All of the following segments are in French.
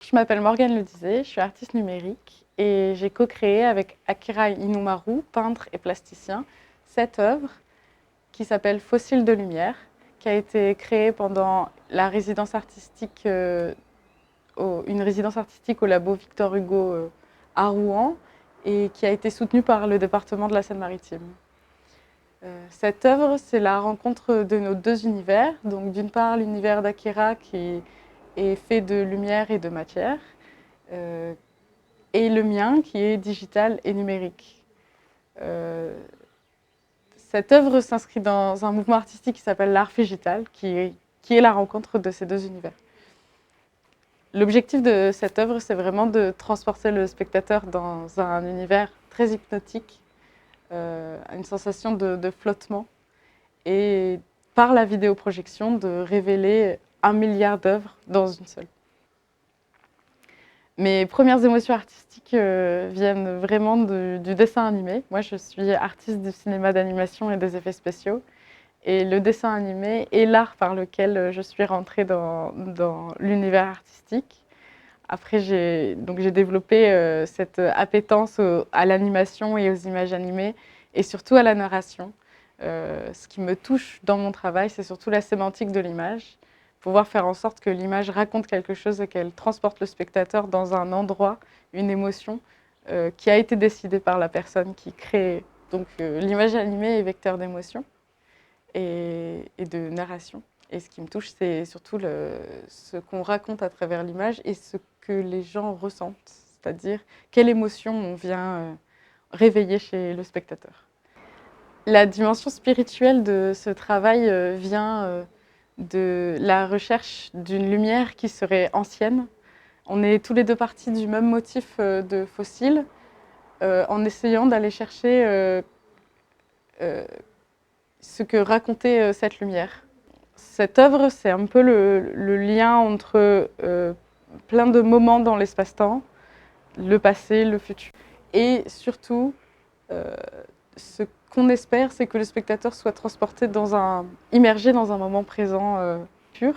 Je m'appelle Morgane Ledizé, je suis artiste numérique et j'ai co-créé avec Akira Inumaru, peintre et plasticien, cette œuvre qui s'appelle Fossiles de lumière, qui a été créée pendant la résidence artistique, une résidence artistique au labo Victor Hugo à Rouen et qui a été soutenue par le département de la Seine-Maritime. Cette œuvre, c'est la rencontre de nos deux univers. Donc d'une part l'univers d'Akira qui est fait de lumière et de matière, euh, et le mien qui est digital et numérique. Euh, cette œuvre s'inscrit dans un mouvement artistique qui s'appelle l'art digital, qui est la rencontre de ces deux univers. L'objectif de cette œuvre, c'est vraiment de transporter le spectateur dans un univers très hypnotique, une sensation de flottement, et par la vidéoprojection, de révéler 1 milliard d'œuvres dans une seule. Mes premières émotions artistiques viennent vraiment du dessin animé. Moi, je suis artiste du cinéma d'animation et des effets spéciaux. Et le dessin animé est l'art par lequel je suis rentrée dans l'univers artistique. Après, j'ai développé cette appétence à l'animation et aux images animées, et surtout à la narration. Ce qui me touche dans mon travail, c'est surtout la sémantique de l'image, pouvoir faire en sorte que l'image raconte quelque chose et qu'elle transporte le spectateur dans un endroit, une émotion qui a été décidée par la personne qui crée. Donc l'image animée est vecteur d'émotion et de narration. Et ce qui me touche, c'est surtout ce qu'on raconte à travers l'image et ce que les gens ressentent, c'est-à-dire quelle émotion on vient réveiller chez le spectateur. La dimension spirituelle de ce travail vient de la recherche d'une lumière qui serait ancienne. On est tous les deux partis du même motif de fossiles, en essayant d'aller chercher ce que racontait cette lumière. Cette œuvre, c'est un peu le lien entre plein de moments dans l'espace-temps, le passé, le futur. Et surtout, ce qu'on espère, c'est que le spectateur soit transporté immergé dans un moment présent pur,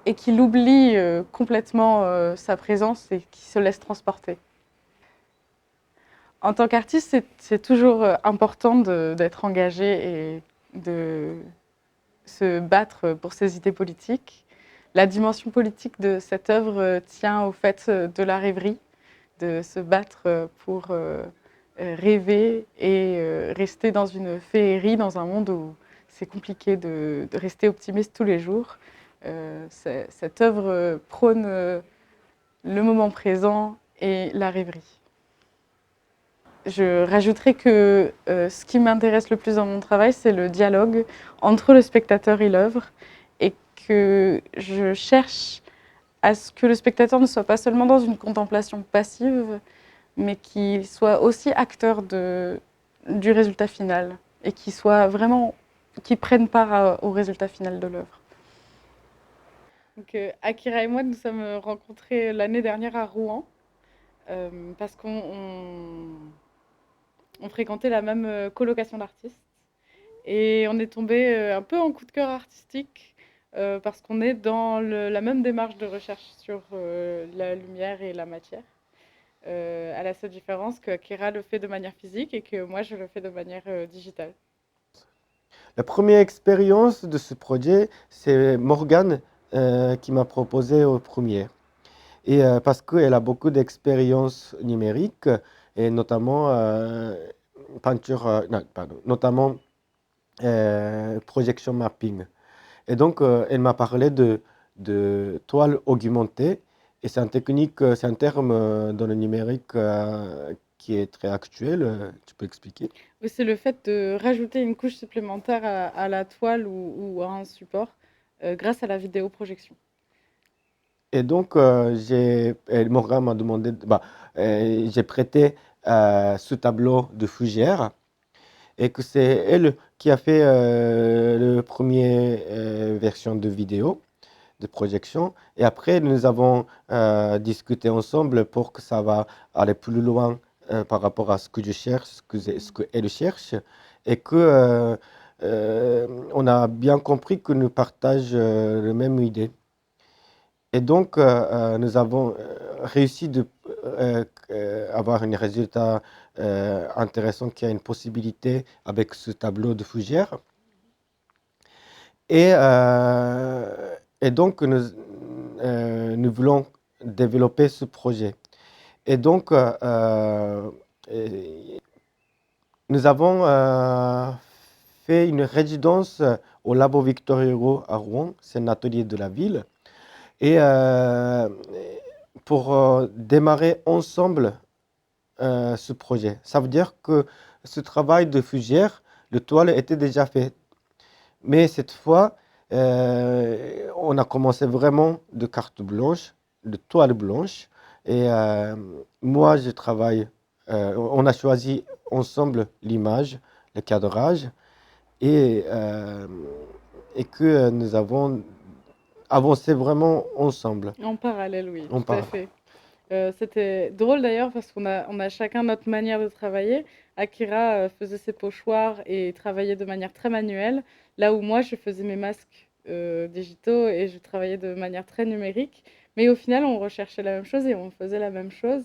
et qu'il oublie complètement sa présence et qu'il se laisse transporter. En tant qu'artiste, c'est toujours important d'être engagé et de se battre pour ses idées politiques. La dimension politique de cette œuvre tient au fait de la rêverie, de se battre pour rêver et rester dans une féerie, dans un monde où c'est compliqué de rester optimiste tous les jours. Cette œuvre prône le moment présent et la rêverie. Je rajouterais que ce qui m'intéresse le plus dans mon travail, c'est le dialogue entre le spectateur et l'œuvre, et que je cherche à ce que le spectateur ne soit pas seulement dans une contemplation passive, mais qu'il soit aussi acteur du résultat final, et qu'il prenne part au résultat final de l'œuvre. Donc, Akira et moi nous sommes rencontrés l'année dernière à Rouen, parce qu'on fréquentait la même colocation d'artistes. Et on est tombé un peu en coup de cœur artistique parce qu'on est dans la même démarche de recherche sur la lumière et la matière. À la seule différence que Akira le fait de manière physique et que moi je le fais de manière digitale. La première expérience de ce projet, c'est Morgane qui m'a proposé au premier. Et parce qu'elle a beaucoup d'expérience numérique et notamment peinture, non, pardon, notamment projection mapping. Et donc, elle m'a parlé de toile augmentée. Et c'est une technique, c'est un terme dans le numérique qui est très actuel. Tu peux expliquer? Oui, c'est le fait de rajouter une couche supplémentaire à la toile ou à un support grâce à la vidéoprojection. Et donc, Morgan m'a demandé, j'ai prêté ce tableau de Fougère et que c'est elle qui a fait le premier version de vidéo de projection. Et après, nous avons discuté ensemble pour que ça va aller plus loin par rapport à ce que je cherche, ce que elle cherche, et que on a bien compris que nous partageons la même idée. Et donc, nous avons réussi de avoir un résultat intéressant qui a une possibilité avec ce tableau de fougère. Et, et donc, nous voulons développer ce projet. Et donc, et nous avons fait une résidence au Labo Victor Hugo à Rouen, c'est un atelier de la ville. Et pour démarrer ensemble ce projet. Ça veut dire que ce travail de fougère, le toile était déjà fait. Mais cette fois, on a commencé vraiment de carte blanche, de toile blanche. Et moi, je travaille, on a choisi ensemble l'image, le cadrage, et, euh, et que nous avons avancé vraiment ensemble. En parallèle, oui, On tout à parle. fait. C'était drôle d'ailleurs parce qu'on a chacun notre manière de travailler. Akira faisait ses pochoirs et travaillait de manière très manuelle, là où moi je faisais mes masques digitaux et je travaillais de manière très numérique. Mais au final, on recherchait la même chose et on faisait la même chose.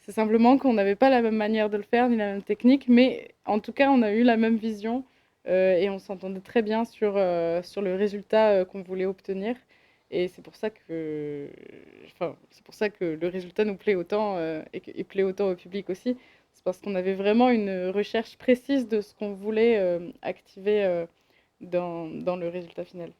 C'est simplement qu'on n'avait pas la même manière de le faire ni la même technique, mais en tout cas, on a eu la même vision et on s'entendait très bien sur le résultat qu'on voulait obtenir. Et c'est pour ça que, enfin, c'est pour ça que le résultat nous plaît autant et plaît autant au public aussi. C'est parce qu'on avait vraiment une recherche précise de ce qu'on voulait activer dans le résultat final.